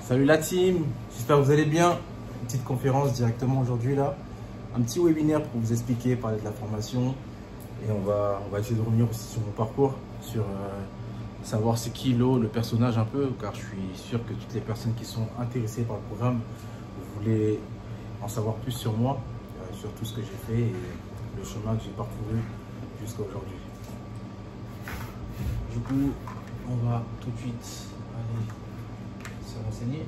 Salut la team, j'espère que vous allez bien. Une petite conférence directement aujourd'hui là. Un petit webinaire pour vous expliquer, parler de la formation. Et on va essayer de revenir aussi sur mon parcours, sur savoir c'est qui Lo, le personnage un peu, car je suis sûr que toutes les personnes qui sont intéressées par le programme, vous voulez en savoir plus sur moi, sur tout ce que j'ai fait et le chemin que j'ai parcouru jusqu'à aujourd'hui. Du coup, on va tout de suite aller se renseigner.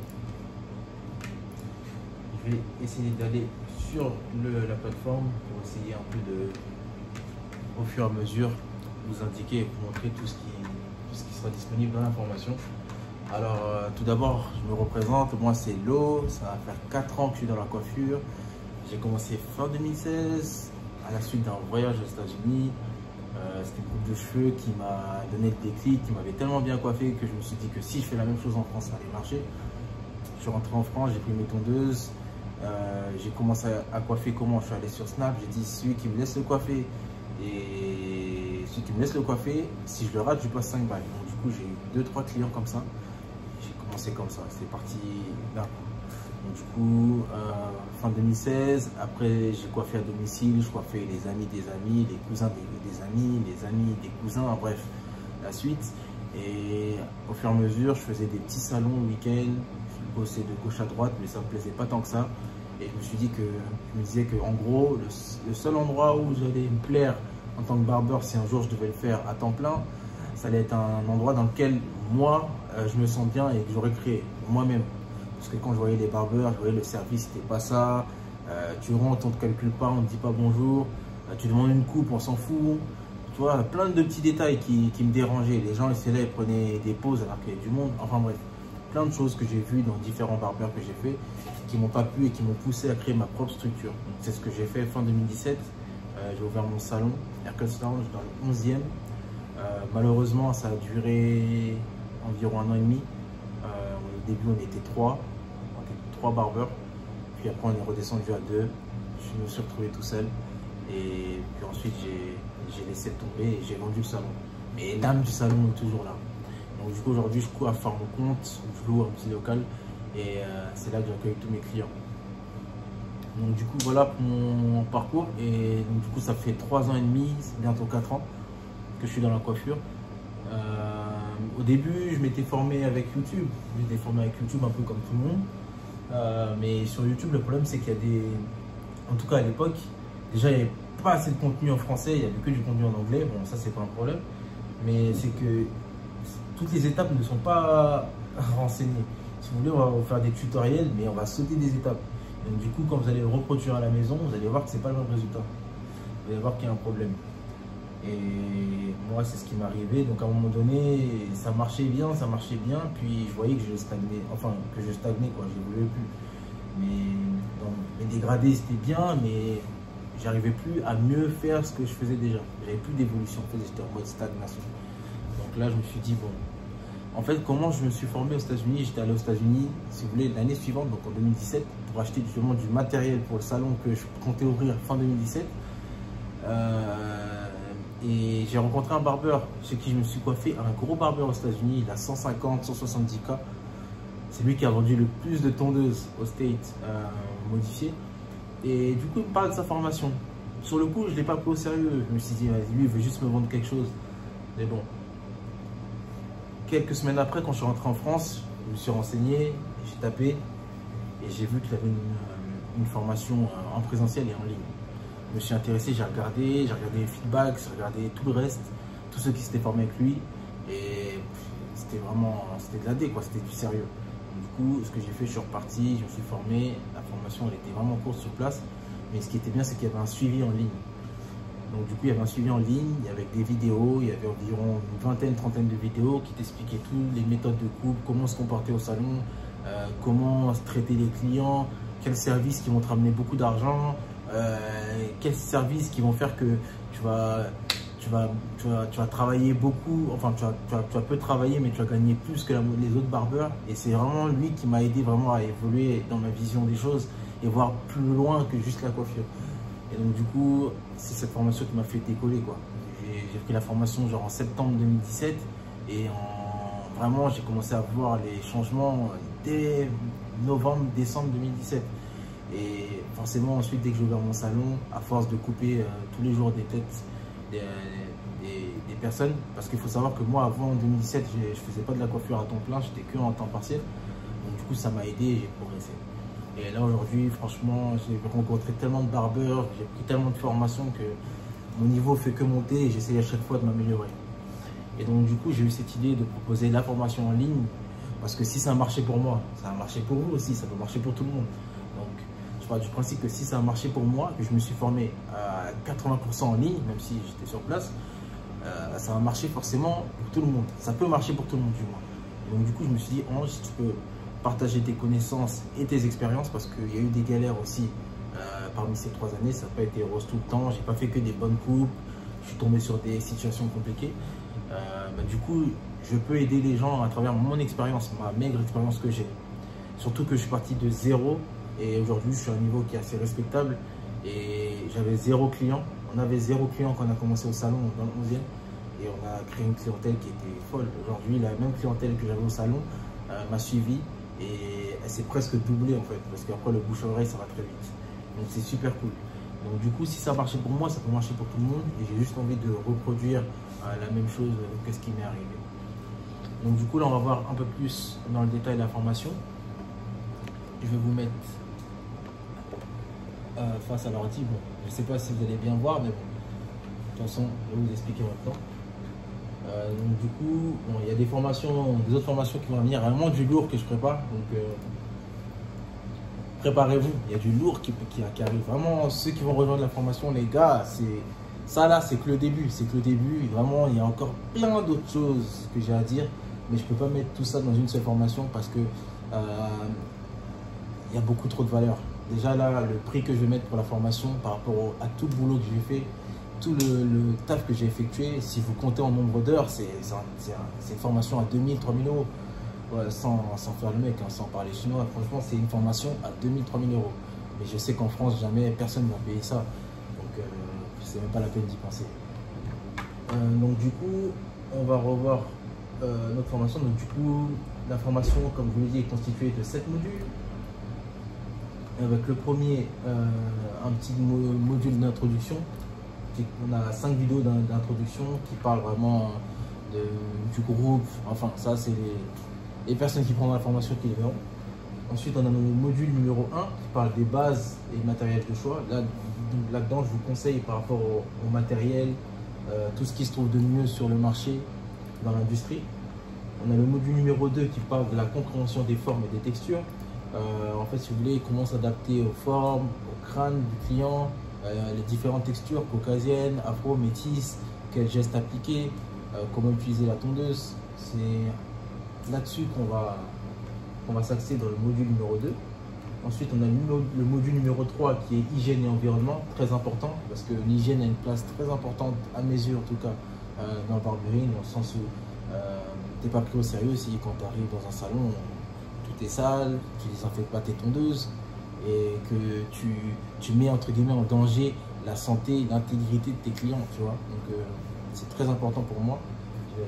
Je vais essayer d'aller sur la plateforme pour essayer un peu de, au fur et à mesure, vous indiquer et vous montrer tout ce qui sera disponible dans l'information. Alors, tout d'abord, je me représente. Moi, c'est Lo. Ça va faire 4 ans que je suis dans la coiffure. J'ai commencé fin 2016 à la suite d'un voyage aux États-Unis. C'était une coupe de cheveux qui m'a donné le déclic, qui m'avait tellement bien coiffé que je me suis dit que si je fais la même chose en France, ça allait marcher. Je suis rentré en France, j'ai pris mes tondeuses, j'ai commencé à coiffer comment? Je suis allé sur Snap, j'ai dit celui qui me laisse le coiffer et celui qui me laisse le coiffer, si je le rate, je lui passe 5 balles. Donc du coup, j'ai eu 2-3 clients comme ça. J'ai commencé comme ça, c'est parti d'un coup. Donc du coup, fin 2016, après j'ai coiffé à domicile, je coiffais les amis des amis, les cousins des amis, les amis des cousins, bref, la suite. Et au fur et à mesure, je faisais des petits salons le week-end, je bossais de gauche à droite, mais ça me plaisait pas tant que ça. Et je me suis dit que, je me disais que en gros, le seul endroit où j'allais me plaire en tant que barbeur, si un jour je devais le faire à temps plein, ça allait être un endroit dans lequel moi, je me sens bien et que j'aurais créé moi-même. Parce que quand je voyais les barbeurs, je voyais le service, c'était pas ça. Tu rentres, on te calcule pas, on te dit pas bonjour. Tu demandes une coupe, on s'en fout. Tu vois, plein de petits détails qui me dérangeaient. Les gens, ils étaient là, ils prenaient des pauses alors qu'il y avait du monde. Enfin bref, plein de choses que j'ai vues dans différents barbeurs que j'ai fait qui m'ont pas plu et qui m'ont poussé à créer ma propre structure. C'est ce que j'ai fait fin 2017. J'ai ouvert mon salon, Haircut Lounge, dans le 11e. Malheureusement, ça a duré environ 1 an et demi. Au début, on était 3 barbeurs. Puis après, on est redescendu à 2. Je me suis retrouvé tout seul. Et puis ensuite, j'ai laissé tomber et j'ai vendu le salon. Mais l'âme du salon est toujours là. Donc du coup, aujourd'hui, je coiffe à mon compte. Je loue un petit local. Et c'est là que j'accueille tous mes clients. Donc du coup, voilà pour mon parcours. Et donc, du coup, ça fait 3 ans et demi, bientôt 4 ans que je suis dans la coiffure. Au début, je m'étais formé avec YouTube. J'étais formé avec YouTube un peu comme tout le monde. Mais sur YouTube, le problème, c'est qu'il y a des... En tout cas, à l'époque, déjà, il n'y avait pas assez de contenu en français. Il n'y avait que du contenu en anglais. Bon, ça, c'est pas un problème. Mais c'est que toutes les étapes ne sont pas renseignées. Si vous voulez, on va vous faire des tutoriels, mais on va sauter des étapes. Donc, du coup, quand vous allez le reproduire à la maison, vous allez voir que ce n'est pas le même résultat. Vous allez voir qu'il y a un problème. Et moi, c'est ce qui m'est arrivé. Donc, à un moment donné, ça marchait bien. Puis, je voyais que je stagnais. Enfin, que je stagnais, quoi. J'évoluais plus. Mais dans mes dégradés, c'était bien, mais j'arrivais plus à mieux faire ce que je faisais déjà. J'avais plus d'évolution. En fait, j'étais en mode stagnation. Donc là, je me suis dit, bon. En fait, comment je me suis formé aux États-Unis? J'étais allé aux États-Unis, si vous voulez, l'année suivante, donc en 2017, pour acheter justement du matériel pour le salon que je comptais ouvrir fin 2017. Et j'ai rencontré un barbeur chez qui je me suis coiffé, un gros barbeur aux États-Unis, il a 150, 170K. C'est lui qui a vendu le plus de tondeuses aux States modifiées. Et du coup, il me parle de sa formation. Sur le coup, je ne l'ai pas pris au sérieux. Je me suis dit, vas-y, lui, il veut juste me vendre quelque chose. Mais bon. Quelques semaines après, quand je suis rentré en France, je me suis renseigné, j'ai tapé et j'ai vu qu'il y avait une formation en présentiel et en ligne. Je me suis intéressé, j'ai regardé les feedbacks, j'ai regardé tout le reste, tous ceux qui s'étaient formés avec lui. Et c'était vraiment, c'était de la D, quoi, c'était du sérieux. Donc, du coup, ce que j'ai fait, je suis reparti, je me suis formé. La formation, elle était vraiment courte sur place. Mais ce qui était bien, c'est qu'il y avait un suivi en ligne. Donc du coup, il y avait un suivi en ligne, il y avait des vidéos, il y avait environ une vingtaine, trentaine de vidéos qui t'expliquaient toutes les méthodes de coupe, comment se comporter au salon, comment traiter les clients, quels services qui vont te ramener beaucoup d'argent, quels services qui vont faire que tu vas travailler beaucoup, enfin tu vas peu travailler mais tu vas gagner plus que les autres barbeurs. Et c'est vraiment lui qui m'a aidé vraiment à évoluer dans ma vision des choses et voir plus loin que juste la coiffure. Et donc du coup, c'est cette formation qui m'a fait décoller, quoi. J'ai pris la formation genre en septembre 2017 et en vraiment, j'ai commencé à voir les changements dès novembre, décembre 2017. Et forcément, ensuite, dès que j'ai ouvert mon salon, à force de couper tous les jours des têtes des personnes, parce qu'il faut savoir que moi, avant 2017, je faisais pas de la coiffure à temps plein, j'étais que en temps partiel. Donc du coup, ça m'a aidé et j'ai progressé. Et là, aujourd'hui, franchement, j'ai rencontré tellement de barbeurs, j'ai pris tellement de formations que mon niveau fait que monter et j'essaie à chaque fois de m'améliorer. Et donc du coup, j'ai eu cette idée de proposer la formation en ligne, parce que si ça a marché pour moi, ça a marché pour vous aussi, ça peut marcher pour tout le monde. Donc je pars du principe que si ça a marché pour moi, que je me suis formé à 80% en ligne, même si j'étais sur place, ça va marcher forcément pour tout le monde. Ça peut marcher pour tout le monde du moins. Et donc du coup, je me suis dit, Ange, si tu peux partager tes connaissances et tes expériences, parce qu'il y a eu des galères aussi parmi ces 3 années, ça n'a pas été rose tout le temps, j'ai pas fait que des bonnes coupes, je suis tombé sur des situations compliquées. Du coup, je peux aider les gens à travers mon expérience, ma maigre expérience que j'ai. Surtout que je suis parti de zéro et aujourd'hui, je suis à un niveau qui est assez respectable et j'avais 0 client. On avait 0 client quand on a commencé au salon dans le 11e et on a créé une clientèle qui était folle. Aujourd'hui, la même clientèle que j'avais au salon m'a suivi et elle s'est presque doublée en fait, parce qu'après le bouche à oreille, ça va très vite. Donc c'est super cool. Donc du coup, si ça marchait pour moi, ça peut marcher pour tout le monde et j'ai juste envie de reproduire la même chose que ce qui m'est arrivé. Donc du coup, là, on va voir un peu plus dans le détail la formation. Je vais vous mettre face à l'ordi. Bon, je ne sais pas si vous allez bien voir, mais bon, de toute façon, je vais vous expliquer maintenant. Donc du coup, bon, il y a des formations, des autres formations qui vont venir, vraiment du lourd que je prépare. Donc préparez-vous, il y a du lourd qui arrive. Vraiment, ceux qui vont rejoindre la formation, les gars, ça là, c'est que le début. C'est que le début. Vraiment, il y a encore plein d'autres choses que j'ai à dire. Mais je ne peux pas mettre tout ça dans une seule formation parce que il y a beaucoup trop de valeur. Déjà là, le prix que je vais mettre pour la formation par rapport à tout le boulot que j'ai fait, tout le taf que j'ai effectué, si vous comptez en nombre d'heures, c'est une formation à 2000, 3000 euros. Ouais, sans faire le mec, hein, sans parler chinois. Franchement, c'est une formation à 2000, 3000 euros. Mais je sais qu'en France, jamais personne ne va payer ça. Donc, c'est même pas la peine d'y penser. Donc, du coup, on va revoir notre formation. Donc, du coup, la formation, comme je vous l'ai dit, est constituée de 7 modules. Avec le premier, un petit module d'introduction. On a 5 vidéos d'introduction qui parlent vraiment du groupe. Enfin, ça, c'est les personnes qui prendront la formation qui le verront. Ensuite, on a le module numéro 1 qui parle des bases et matériel de choix. Là-dedans, je vous conseille par rapport au matériel, tout ce qui se trouve de mieux sur le marché, dans l'industrie. On a le module numéro 2 qui parle de la compréhension des formes et des textures. En fait, si vous voulez, comment s'adapter aux formes, au crâne du client, les différentes textures caucasiennes, afro, métis, quels gestes appliquer, comment utiliser la tondeuse. C'est là-dessus qu'on va s'axer dans le module numéro 2. Ensuite, on a le module numéro 3 qui est hygiène et environnement, très important, parce que l'hygiène a une place très importante, à mes yeux en tout cas, dans le barbering, dans le sens où tu n'es pas pris au sérieux si quand tu arrives dans un salon, tout est sale, tu ne désinfectes pas tes tondeuses et que tu mets entre guillemets en danger la santé, l'intégrité de tes clients, tu vois. Donc c'est très important pour moi.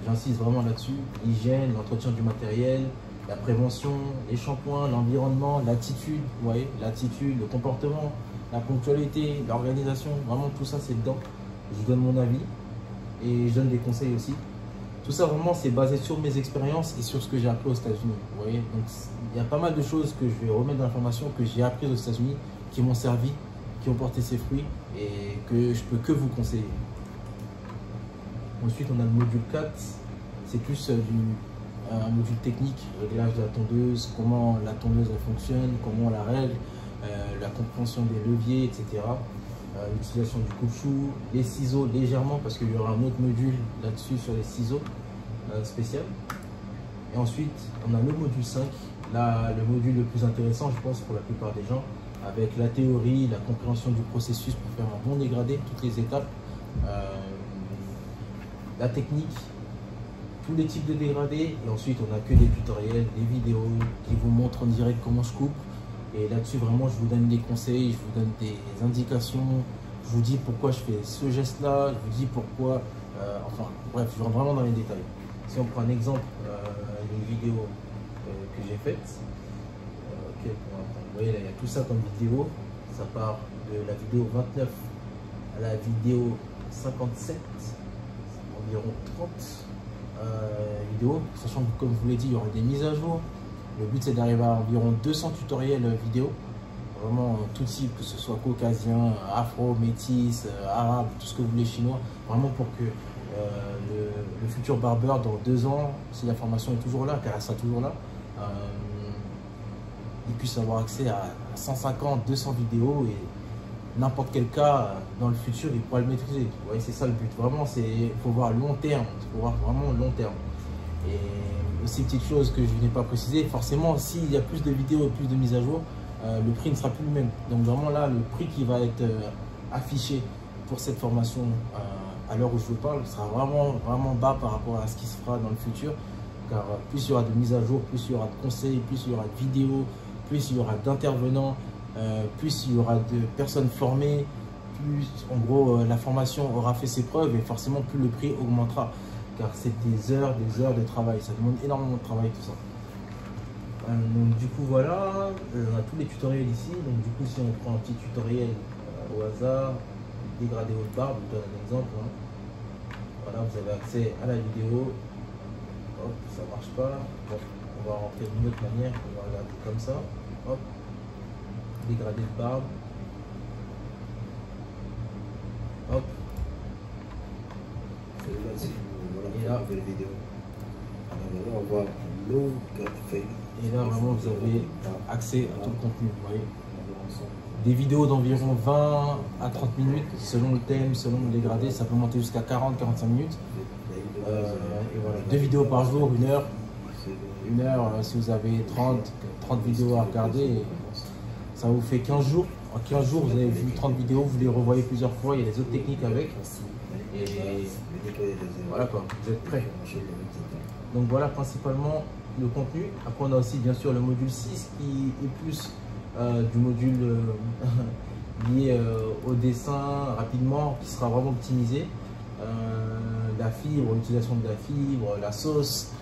J'insiste vraiment là-dessus. L'hygiène, l'entretien du matériel, la prévention, les shampoings, l'environnement, l'attitude, vous voyez, l'attitude, le comportement, la ponctualité, l'organisation, vraiment tout ça c'est dedans. Je donne mon avis et je donne des conseils aussi. Tout ça vraiment c'est basé sur mes expériences et sur ce que j'ai appris aux États-Unis. Vous voyez, donc il y a pas mal de choses que je vais remettre dans la formation que j'ai apprises aux États-Unis, qui m'ont servi, qui ont porté ses fruits et que je peux que vous conseiller. Ensuite, on a le module 4, c'est plus un module technique, réglage de la tondeuse, comment la tondeuse elle fonctionne, comment on la règle, la compréhension des leviers, etc. L'utilisation du coupe-chou, les ciseaux légèrement, parce qu'il y aura un autre module là-dessus sur les ciseaux spécial. Et ensuite, on a le module 5, là, le module le plus intéressant, je pense, pour la plupart des gens, avec la théorie, la compréhension du processus pour faire un bon dégradé, toutes les étapes. La technique, tous les types de dégradés, et ensuite on n'a que des tutoriels, des vidéos qui vous montrent en direct comment je coupe. Et là-dessus, vraiment, je vous donne des conseils, je vous donne des indications, je vous dis pourquoi je fais ce geste-là, je vous dis pourquoi, enfin bref, je rentre vraiment dans les détails. si on prend un exemple d'une vidéo que j'ai faite, ok, vous voyez là, il y a tout ça comme vidéo. Ça part de la vidéo 29 à la vidéo 57, environ 30 vidéos, sachant que comme je vous l'ai dit, il y aura des mises à jour. Le but c'est d'arriver à environ 200 tutoriels vidéo, vraiment tout type, que ce soit caucasien, afro, métis, arabe, tout ce que vous voulez, chinois, vraiment pour que le futur barbeur dans 2 ans, si la formation est toujours là, car elle sera toujours là, il puisse avoir accès à 150, 200 vidéos et n'importe quel cas dans le futur, il pourra le maîtriser. Vous voyez, c'est ça le but. Vraiment, il faut voir long terme. Il faut voir vraiment long terme. Et aussi, petite chose que je n'ai pas précisé, forcément, s'il y a plus de vidéos et plus de mises à jour, le prix ne sera plus le même. Donc vraiment là, le prix qui va être affiché pour cette formation à l'heure où je vous parle sera vraiment bas par rapport à ce qui se fera dans le futur. Car plus il y aura de mises à jour, plus il y aura de conseils, plus il y aura de vidéos, plus il y aura d'intervenants, plus il y aura de personnes formées, plus en gros la formation aura fait ses preuves et forcément plus le prix augmentera. Car c'est des heures de travail, ça demande énormément de travail tout ça. Donc du coup voilà, on a tous les tutoriels ici. Donc du coup si on prend un petit tutoriel au hasard, dégrader votre barbe, je vous donne un exemple. Voilà, vous avez accès à la vidéo. Hop, ça marche pas. Bon, on va rentrer d'une autre manière, on va regarder comme ça. Hop, dégrader de barbe. Hop. Et là, vidéo. Alors, on va voir l'eau. Et là, vraiment, vous avez accès à tout le contenu. Vous voyez, des vidéos d'environ 20 à 30 minutes, selon le thème, selon le dégradé, ça peut monter jusqu'à 40-45 minutes. Et voilà, 2 vidéos par jour, 1 heure. 1 heure, si vous avez 30 vidéos à regarder, ça vous fait 15 jours. En 15 jours, vous avez vu 30 vidéos, vous les revoyez plusieurs fois, il y a des autres techniques avec. Et voilà quoi, vous êtes prêts. Donc voilà principalement le contenu. Après on a aussi bien sûr le module 6 qui est plus du module lié au dessin rapidement, qui sera vraiment optimisé. La fibre, l'utilisation de la fibre, la sauce,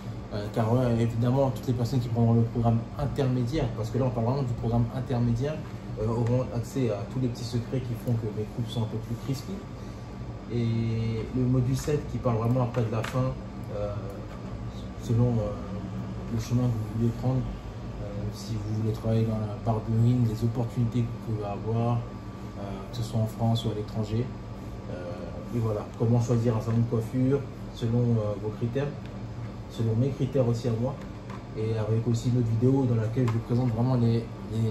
car évidemment toutes les personnes qui prendront le programme intermédiaire, parce que là on parle vraiment du programme intermédiaire, auront accès à tous les petits secrets qui font que mes coupes sont un peu plus crispy. Et le module 7 qui parle vraiment après de la fin, selon le chemin que vous voulez prendre, si vous voulez travailler dans la barbering, les opportunités que vous pouvez avoir, que ce soit en France ou à l'étranger. Et voilà, comment choisir un salon de coiffure selon vos critères, selon mes critères aussi à moi. Et avec aussi une autre vidéo dans laquelle je vous présente vraiment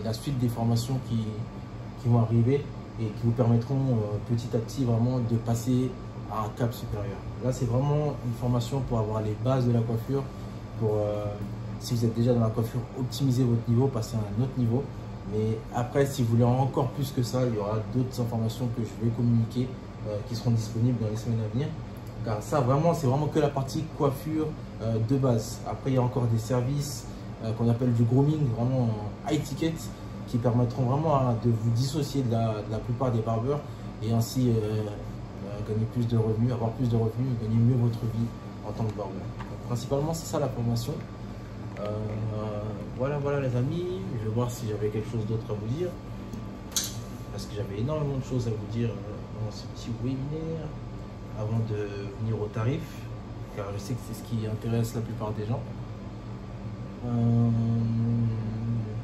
la suite des formations qui vont arriver et qui vous permettront petit à petit vraiment de passer à un cap supérieur. Là, c'est vraiment une formation pour avoir les bases de la coiffure, pour si vous êtes déjà dans la coiffure, optimiser votre niveau, passer à un autre niveau. Mais après, si vous voulez encore plus que ça, il y aura d'autres informations que je vais communiquer qui seront disponibles dans les semaines à venir. Car ça, vraiment, c'est vraiment que la partie coiffure de base. Après, il y a encore des services qu'on appelle du grooming, vraiment high ticket, qui permettront vraiment de vous dissocier de la plupart des barbeurs et ainsi gagner plus de revenus, avoir plus de revenus et gagner mieux votre vie en tant que barbeur. Donc, principalement, c'est ça la formation. Voilà les amis, je vais voir si j'avais quelque chose d'autre à vous dire. Parce que j'avais énormément de choses à vous dire dans ce petit webinaire avant de venir au tarif, car je sais que c'est ce qui intéresse la plupart des gens.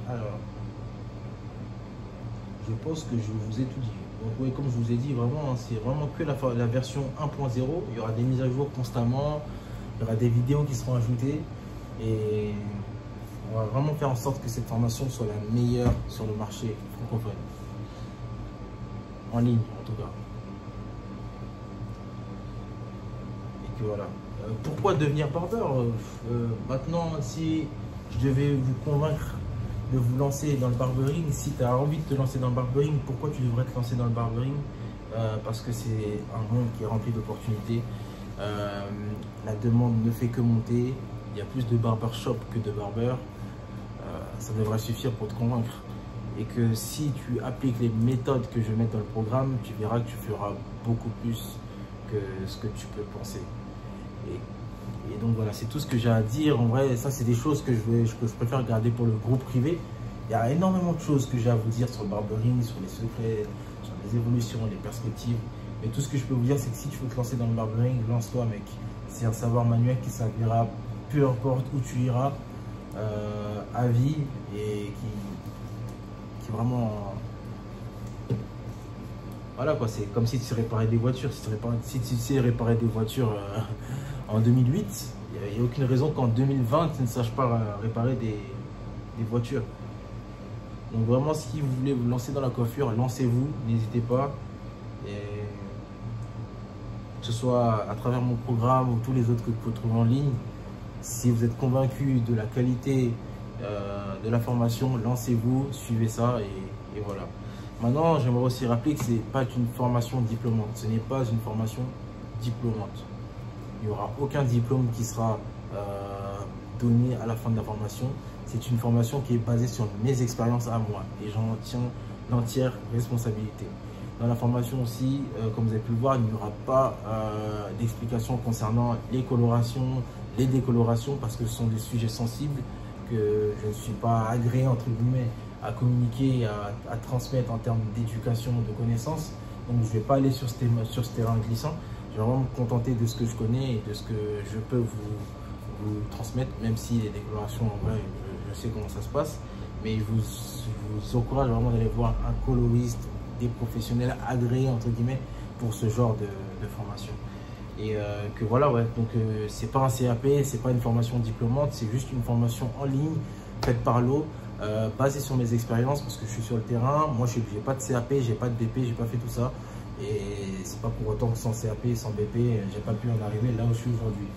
Alors, je pense que je vous ai tout dit. Donc oui, comme je vous ai dit, vraiment, c'est vraiment que la version 1.0. Il y aura des mises à jour constamment, il y aura des vidéos qui seront ajoutées et on va vraiment faire en sorte que cette formation soit la meilleure sur le marché francophone. En ligne, en tout cas. Et que voilà. Pourquoi devenir barbeur? Maintenant, si je devais vous convaincre de vous lancer dans le barbering, si tu as envie de te lancer dans le barbering, pourquoi tu devrais te lancer dans le barbering? Parce que c'est un monde qui est rempli d'opportunités. La demande ne fait que monter. Il y a plus de barbershop que de barbeurs. Ça devrait suffire pour te convaincre. Et que si tu appliques les méthodes que je vais mettre dans le programme, tu verras que tu feras beaucoup plus que ce que tu peux penser. Et Et donc voilà, c'est tout ce que j'ai à dire. En vrai, ça c'est des choses que je préfère garder pour le groupe privé. Il y a énormément de choses que j'ai à vous dire sur le barbering, sur les secrets, sur les évolutions, les perspectives. Mais tout ce que je peux vous dire, c'est que si tu veux te lancer dans le barbering, lance-toi mec. C'est un savoir manuel qui servira peu importe où tu iras à vie et qui vraiment... Voilà quoi, c'est comme si tu réparais des voitures. Si tu sais réparer des voitures en 2008, il n'y a aucune raison qu'en 2020, tu ne saches pas réparer des voitures. Donc vraiment, si vous voulez vous lancer dans la coiffure, lancez-vous, n'hésitez pas. Et que ce soit à travers mon programme ou tous les autres que vous pouvez trouver en ligne, si vous êtes convaincu de la qualité de la formation, lancez-vous, suivez ça et voilà. Maintenant, j'aimerais aussi rappeler que ce n'est pas une formation diplômante. Ce n'est pas une formation diplômante. Il n'y aura aucun diplôme qui sera donné à la fin de la formation. C'est une formation qui est basée sur mes expériences à moi et j'en tiens l'entière responsabilité. Dans la formation aussi, comme vous avez pu le voir, il n'y aura pas d'explications concernant les colorations, les décolorations, parce que ce sont des sujets sensibles que je ne suis pas agréé, entre guillemets, à communiquer, à transmettre en termes d'éducation, de connaissances. Donc je ne vais pas aller sur ce terrain glissant. Je vais vraiment me contenter de ce que je connais et de ce que je peux vous transmettre, même si les décolorations, en vrai, je sais comment ça se passe. Mais je vous encourage vraiment d'aller voir un coloriste, des professionnels agréés, entre guillemets, pour ce genre de formation. Et que voilà, ouais, donc c'est pas un CAP, c'est pas une formation diplômante, c'est juste une formation en ligne, faite par l'eau, basée sur mes expériences, parce que je suis sur le terrain. Moi, j'ai pas de CAP, j'ai pas de BP, j'ai pas fait tout ça. Et c'est pas pour autant que sans CAP, sans BP, j'ai pas pu en arriver là où je suis aujourd'hui.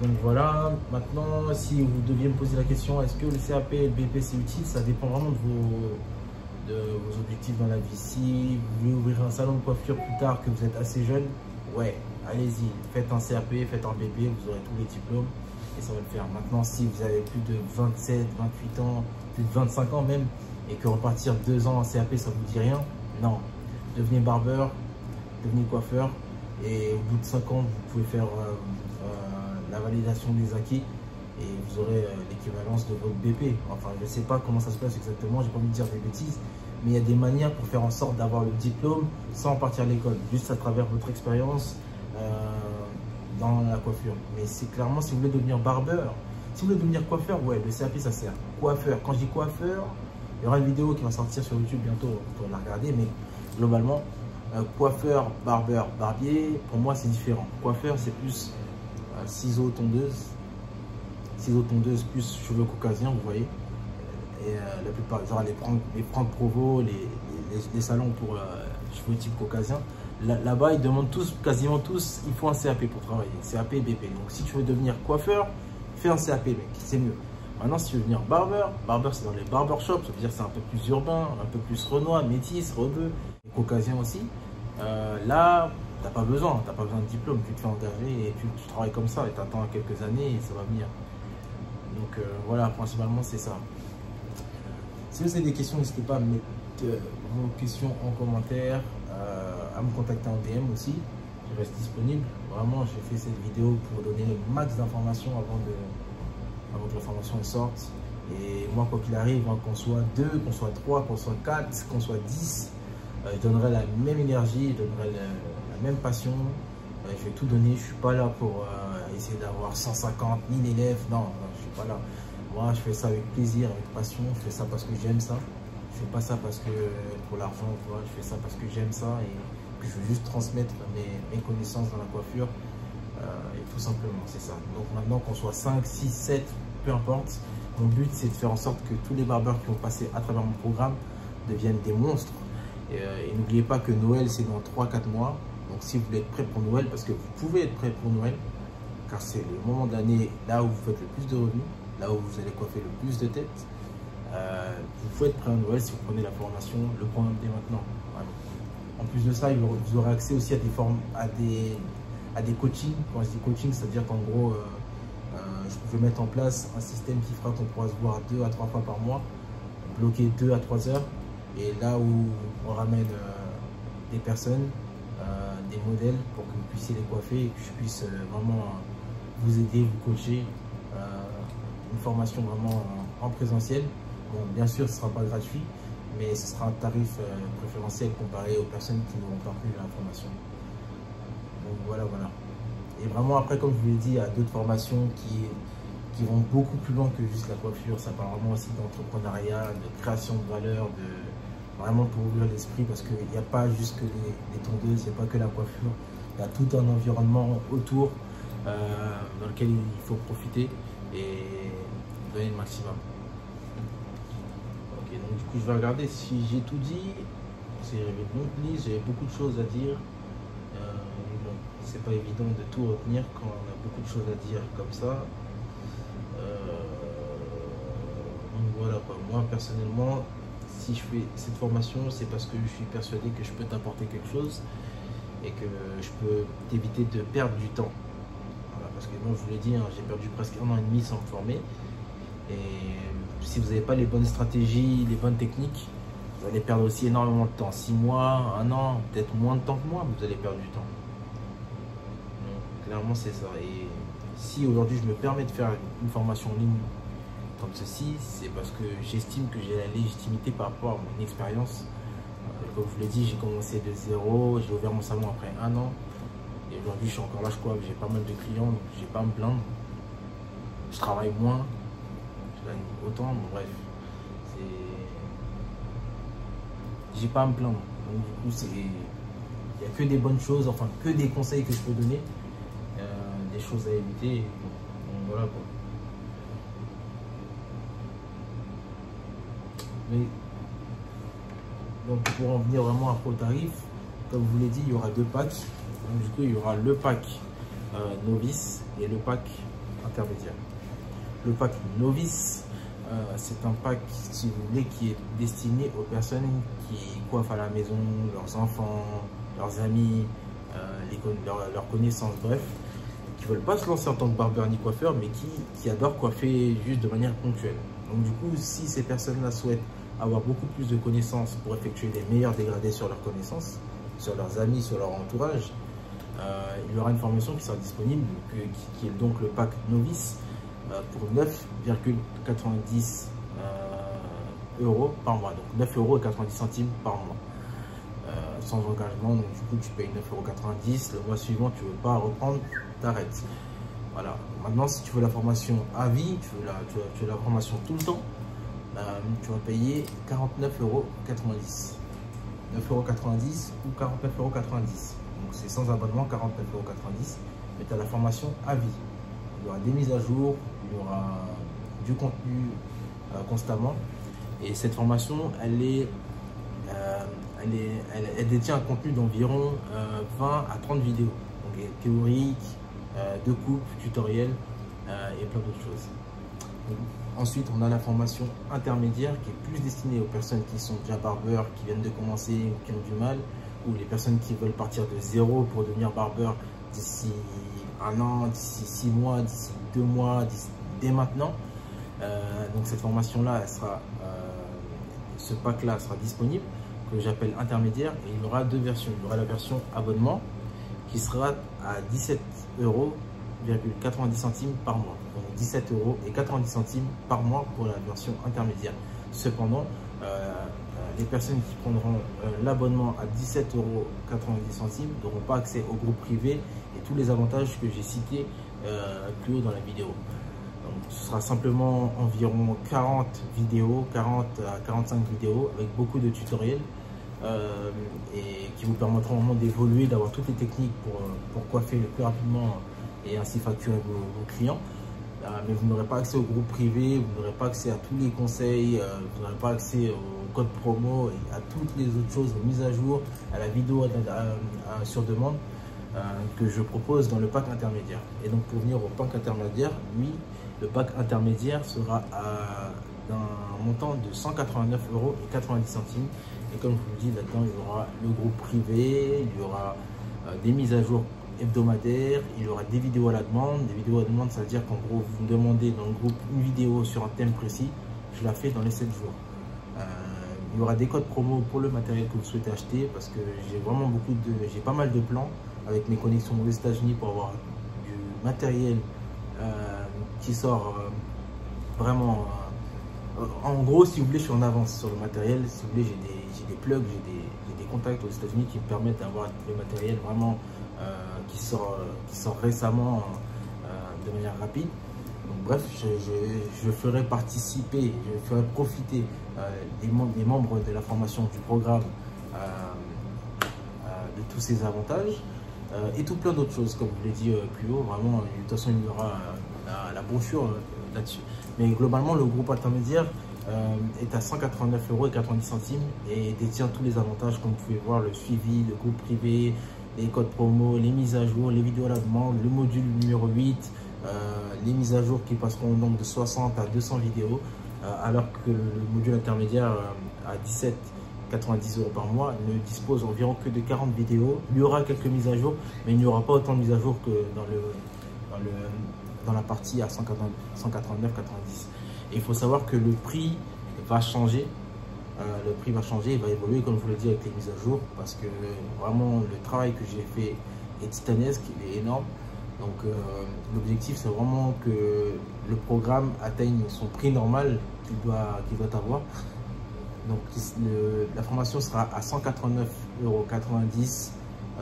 Donc voilà, maintenant, si vous deviez me poser la question, est-ce que le CAP et le BP c'est utile? Ça dépend vraiment de vos objectifs dans la vie. Si vous voulez ouvrir un salon de coiffure plus tard, que vous êtes assez jeune, ouais, allez-y, faites un CAP, faites un BP, vous aurez tous les diplômes et ça va le faire. Maintenant, si vous avez plus de 27, 28 ans, plus de 25 ans même, et que repartir 2 ans en CAP, ça vous dit rien, non. Devenez barbeur, devenez coiffeur, et au bout de 5 ans, vous pouvez faire la validation des acquis et vous aurez l'équivalence de votre BP. Enfin, je ne sais pas comment ça se passe exactement, j'ai pas envie de dire des bêtises, mais il y a des manières pour faire en sorte d'avoir le diplôme sans partir à l'école, juste à travers votre expérience dans la coiffure. Mais c'est clairement, si vous voulez devenir barbeur, si vous voulez devenir coiffeur, ouais, le CAP ça sert. Coiffeur, quand je dis coiffeur, il y aura une vidéo qui va sortir sur YouTube bientôt, vous pourrez la regarder, mais globalement, coiffeur, barbeur, barbier, pour moi c'est différent. Coiffeur, c'est plus ciseaux, tondeuse plus cheveux caucasiens, vous voyez. Et la plupart, genre les Franck Provo, les salons pour cheveux type caucasien, là-bas ils demandent tous, quasiment tous, il faut un CAP pour travailler, CAP et BP. Donc si tu veux devenir coiffeur, fais un CAP mec, c'est mieux. Maintenant si tu veux devenir barbeur c'est dans les barbershops, ça veut dire c'est un peu plus urbain, un peu plus renois, métis, rebeu, caucasien aussi. Là, t'as pas besoin de diplôme, tu te fais engager et tu travailles comme ça et tu attends quelques années et ça va venir. Donc voilà, principalement c'est ça. Si vous avez des questions, n'hésitez pas à mettre vos questions en commentaire, à me contacter en DM aussi. Je reste disponible. Vraiment, j'ai fait cette vidéo pour donner le max d'informations avant que la formation sorte. Et moi, quoi qu'il arrive, hein, qu'on soit 2, qu'on soit 3, qu'on soit 4, qu'on soit 10, je donnerai la même énergie, je donnerai la même passion. Je vais tout donner. Je ne suis pas là pour essayer d'avoir 150 000 élèves. Non, je ne suis pas là. Moi, je fais ça avec plaisir, avec passion. Je fais ça parce que j'aime ça. Je ne fais pas ça parce que pour l'argent. Je fais ça parce que j'aime ça et que je veux juste transmettre mes connaissances dans la coiffure. Et tout simplement, c'est ça. Donc maintenant, qu'on soit 5, 6, 7, peu importe. Mon but, c'est de faire en sorte que tous les barbeurs qui ont passé à travers mon programme deviennent des monstres. Et n'oubliez pas que Noël, c'est dans 3-4 mois. Donc si vous voulez être prêt pour Noël, parce que vous pouvez être prêt pour Noël, car c'est le moment de l'année là où vous faites le plus de revenus, là où vous allez coiffer le plus de têtes, vous pouvez être prêt à Noël si vous prenez la formation, le programme dès maintenant. Voilà. En plus de ça, vous aurez accès aussi à des coachings. Quand je dis coaching, c'est-à-dire qu'en gros, je vais mettre en place un système qui fera qu'on pourra se voir 2 à 3 fois par mois, bloqué 2 à 3 heures. Et là où on ramène des personnes, des modèles pour que vous puissiez les coiffer et que je puisse vraiment vous aider, vous coacher. Une formation vraiment en présentiel. Bon, bien sûr, ce ne sera pas gratuit, mais ce sera un tarif préférentiel comparé aux personnes qui n'auront pas pris la formation. Donc voilà. Et vraiment, après, comme je vous l'ai dit, il y a d'autres formations qui vont beaucoup plus loin que juste la coiffure. Ça parle vraiment aussi d'entrepreneuriat, de création de valeur, vraiment pour ouvrir l'esprit, parce qu'il n'y a pas juste que les tondeuses, il n'y a pas que la coiffure. Il y a tout un environnement autour dans lequel il faut profiter et donner le maximum. Ok, donc du coup, je vais regarder si j'ai tout dit. C'est une longue liste, j'ai beaucoup de choses à dire. Bon, c'est pas évident de tout retenir quand on a beaucoup de choses à dire comme ça. Donc voilà quoi. Moi personnellement, si je fais cette formation, c'est parce que je suis persuadé que je peux t'apporter quelque chose et que je peux t'éviter de perdre du temps. Voilà, parce que moi je vous l'ai dit, hein, j'ai perdu presque 1 an et demi sans me former. Et si vous n'avez pas les bonnes stratégies, les bonnes techniques, vous allez perdre aussi énormément de temps. 6 mois, 1 an, peut-être moins de temps que moi, vous allez perdre du temps. Donc, clairement, c'est ça. Et si aujourd'hui je me permets de faire une formation en ligne comme ceci, c'est parce que j'estime que j'ai la légitimité par rapport à mon expérience. Comme je vous l'ai dit, j'ai commencé de zéro, j'ai ouvert mon salon après 1 an. Et aujourd'hui, je suis encore là, je crois, j'ai pas mal de clients, donc j'ai pas à me plaindre. Je travaille moins. Autant, bon, bref, j'ai pas à me plaindre. Donc du coup, il n'y a que des bonnes choses, enfin que des conseils que je peux donner, des choses à éviter. Donc voilà quoi. Mais donc pour en venir vraiment à au tarif, comme je vous l'ai dit, il y aura 2 packs. Donc du coup, il y aura le pack novice et le pack intermédiaire. Le pack novice, c'est un pack, si vous voulez, qui est destiné aux personnes qui coiffent à la maison, leurs enfants, leurs amis, leurs connaissances, bref, qui ne veulent pas se lancer en tant que barbeur ni coiffeur, mais qui adorent coiffer juste de manière ponctuelle. Donc du coup, si ces personnes-là souhaitent avoir beaucoup plus de connaissances pour effectuer les meilleurs dégradés sur leurs connaissances, sur leurs amis, sur leur entourage, il y aura une formation qui sera disponible, qui est donc le pack novice, pour 9,90 € par mois, donc 9,90 € par mois, sans engagement. Donc du coup tu payes 9,90 €, le mois suivant tu veux pas reprendre, t'arrêtes. Voilà. Maintenant si tu veux la formation à vie, tu veux la formation tout le temps, tu vas payer 49,90 €, 9,90 € ou 49,90 €. Donc c'est sans abonnement, 49,90 €, mais tu as la formation à vie. Il y aura des mises à jour, il y aura du contenu constamment. Et cette formation, elle détient un contenu d'environ 20 à 30 vidéos. Donc théoriques, de coupe, tutoriels et plein d'autres choses. Donc, ensuite, on a la formation intermédiaire qui est plus destinée aux personnes qui sont déjà barbeurs, qui viennent de commencer ou qui ont du mal, ou les personnes qui veulent partir de zéro pour devenir barbeur d'ici 1 an, d'ici 6 mois, d'ici 2 mois, dès maintenant. Donc cette formation-là, ce pack-là sera disponible, que j'appelle intermédiaire, et il y aura 2 versions. Il y aura la version abonnement qui sera à 17,90 € par mois. Donc 17,90 € par mois pour la version intermédiaire. Cependant, les personnes qui prendront l'abonnement à 17,90 € n'auront pas accès au groupe privé et tous les avantages que j'ai cités plus haut dans la vidéo. Donc, ce sera simplement environ 40 vidéos, 40 à 45 vidéos avec beaucoup de tutoriels et qui vous permettront vraiment d'évoluer, d'avoir toutes les techniques pour coiffer le plus rapidement et ainsi facturer vos clients. Mais vous n'aurez pas accès au groupe privé, vous n'aurez pas accès à tous les conseils, vous n'aurez pas accès au code promo et à toutes les autres choses, aux mises à jour, à la vidéo sur demande que je propose dans le pack intermédiaire. Et donc pour venir au pack intermédiaire, lui, le pack intermédiaire sera d'un montant de 189,90 €. Et comme je vous le dis, là-dedans, il y aura le groupe privé, il y aura des mises à jour hebdomadaires, il y aura des vidéos à la demande. Des vidéos à la demande, ça veut dire qu'en gros, vous me demandez dans le groupe une vidéo sur un thème précis, je la fais dans les 7 jours. Il y aura des codes promo pour le matériel que vous souhaitez acheter, parce que j'ai pas mal de plans avec mes connexions aux États-Unis pour avoir du matériel qui sort vraiment. En gros, si vous voulez, je suis en avance sur le matériel. Si vous voulez, j'ai des plugs, j'ai des contacts aux États-Unis qui me permettent d'avoir le matériel vraiment qui sort récemment de manière rapide. Donc, bref, je ferai participer, je ferai profiter les membres de la formation du programme de tous ces avantages et tout plein d'autres choses, comme je l'ai dit plus haut. Vraiment, de toute façon, il y aura la brochure là-dessus. Mais globalement, le groupe intermédiaire est à 189,90 € et détient tous les avantages, comme vous pouvez voir, le suivi, le groupe privé, les codes promo, les mises à jour, les vidéos à la demande, le module numéro 8, les mises à jour qui passeront au nombre de 60 à 200 vidéos, alors que le module intermédiaire à 17,90 € par mois ne dispose environ que de 40 vidéos. Il y aura quelques mises à jour, mais il n'y aura pas autant de mises à jour que dans la partie à 189,90 €. Et il faut savoir que le prix va changer. Le prix va changer, il va évoluer, comme je vous l'ai dit, avec les mises à jour, parce que vraiment le travail que j'ai fait est titanesque, il est énorme. Donc l'objectif, c'est vraiment que le programme atteigne son prix normal qu'il doit avoir. Donc la formation sera à 189,90 €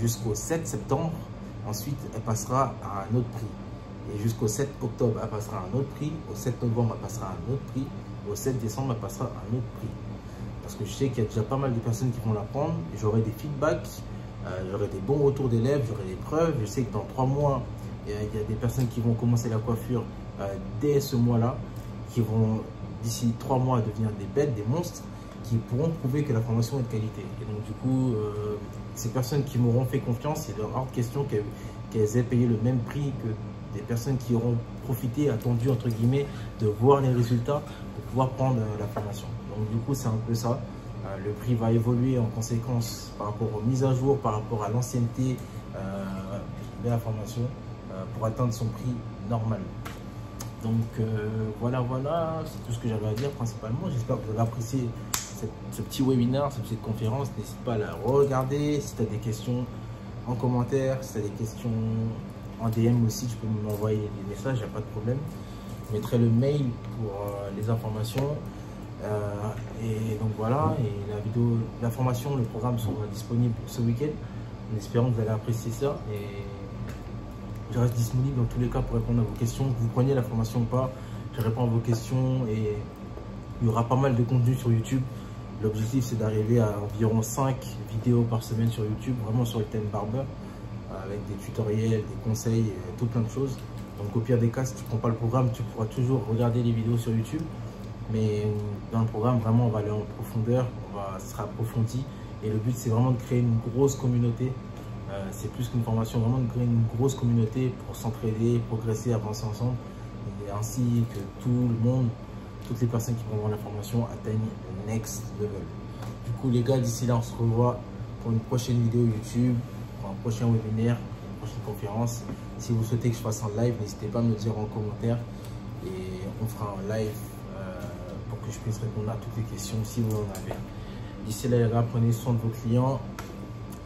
jusqu'au 7 septembre. Ensuite, elle passera à un autre prix. Et jusqu'au 7 octobre, elle passera à un autre prix. Au 7 novembre, elle passera à un autre prix. Au 7 décembre, elle passera à un autre prix. Parce que je sais qu'il y a déjà pas mal de personnes qui vont la prendre. J'aurai des feedbacks, j'aurai des bons retours d'élèves, j'aurai des preuves. Je sais que dans 3 mois, il y a des personnes qui vont commencer la coiffure dès ce mois-là, qui vont d'ici 3 mois devenir des bêtes, des monstres, qui pourront prouver que la formation est de qualité. Et donc du coup, ces personnes qui m'auront fait confiance, il est hors de question qu'elles aient payé le même prix que des personnes qui auront profité, attendu entre guillemets, de voir les résultats pour pouvoir prendre la formation. Donc du coup, c'est un peu ça. Le prix va évoluer en conséquence par rapport aux mises à jour, par rapport à l'ancienneté de la formation pour atteindre son prix normal. Donc voilà, c'est tout ce que j'avais à dire principalement. J'espère que vous avez apprécié ce petit webinaire, cette petite conférence. N'hésite pas à la regarder. Si tu as des questions en commentaire, si tu as des questions en DM aussi, tu peux m'envoyer des messages, il n'y a pas de problème. Je mettrai le mail pour les informations. Et donc voilà, et la formation, le programme sera disponible ce week-end. En espérant que vous allez apprécier ça. Et je reste disponible dans tous les cas pour répondre à vos questions. Que vous preniez la formation ou pas, je réponds à vos questions et il y aura pas mal de contenu sur YouTube. L'objectif, c'est d'arriver à environ 5 vidéos par semaine sur YouTube, vraiment sur le thème barber, avec des tutoriels, des conseils, tout plein de choses. Donc au pire des cas, si tu ne prends pas le programme, tu pourras toujours regarder les vidéos sur YouTube. Mais dans le programme, vraiment, on va aller en profondeur, ça sera approfondi. Et le but, c'est vraiment de créer une grosse communauté. C'est plus qu'une formation, vraiment de créer une grosse communauté pour s'entraider, progresser, avancer ensemble. Et ainsi que tout le monde, toutes les personnes qui vont voir la formation atteignent le next level. Du coup, les gars, d'ici là, on se revoit pour une prochaine vidéo YouTube, pour un prochain webinaire, une prochaine conférence. Si vous souhaitez que je fasse un live, n'hésitez pas à me le dire en commentaire. Et on fera un live pour que je puisse répondre à toutes les questions si vous en avez. D'ici là, les gars, prenez soin de vos clients,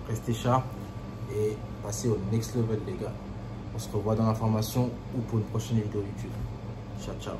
restez sharp et passez au next level, les gars. On se revoit dans la formation ou pour une prochaine vidéo YouTube. Ciao, ciao.